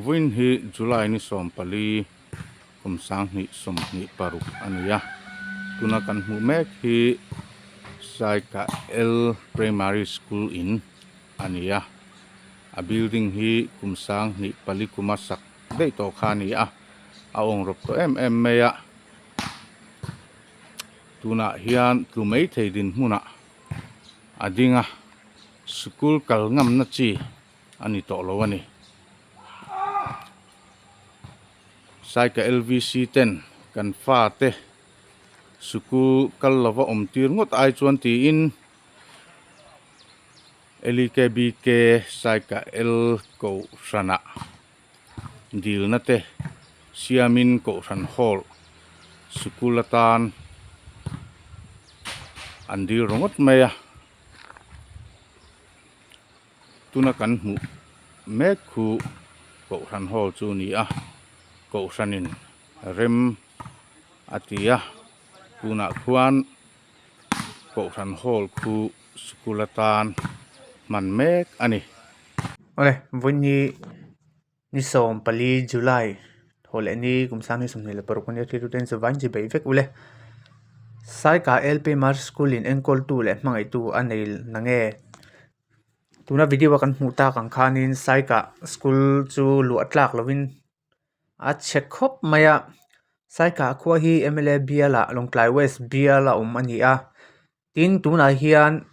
Vin hi July ni som pali kumsang ni som ni paru ania tuna kan hu mek hi Saikah Primary School in ania a building hi kumsang ni pali kumasak dei to khani a ong rop to em meya tuna hian tlumei theidin hmuna adinga school kal ngam na chi ani to lo ani Saikah LVC 10 kan fa te school kal lova tir ngot ai chuan ti in LKBK Saikah L ko rana dil na te siamin ko ran hall school atan andir rongot meya tuna kan mu mek khu ko ran hall chu ni ko ranin rem atia tuna khuan ko ran hall khu school atan man mek ani ole vunni ni som pali July hole ni kumsang ni somni le por kunia thiru ten so vanji be vek ule Saikah Primary School in enkol tu le mangai tu anei nange tuna video kan hmuta kan khanin Saikah school chu Luah Tlak lovin a check khop maya Saikah khua hi MLA Biala Longklai West Biala ani tin tuna hian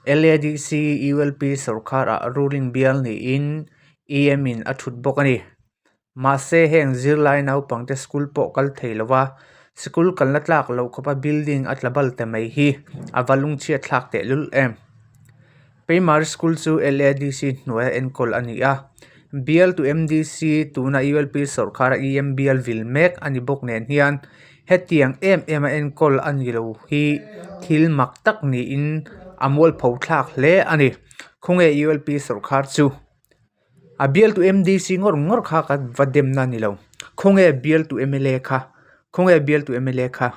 LADC ULP sarkar a ruling bial ni in EM in athut bokani ma se heng zirlai nau pangte school po kal theilowa school kalna tlak lo khopa building atlabal te mai hi avalung chi thlak te lul em primary school chu LADC hnuai enkol ani Bialtu MDC tuna ULP sarkar EM Bial Vilmek ani bok nen hian hetiang em enkol ani lo hi thil mak tak ni in amol pho thlak hle ani khunge ULP sarkar chu a Bialtu MDC ngor kha ka vadem na ni lo khunge Bialtu MLA kha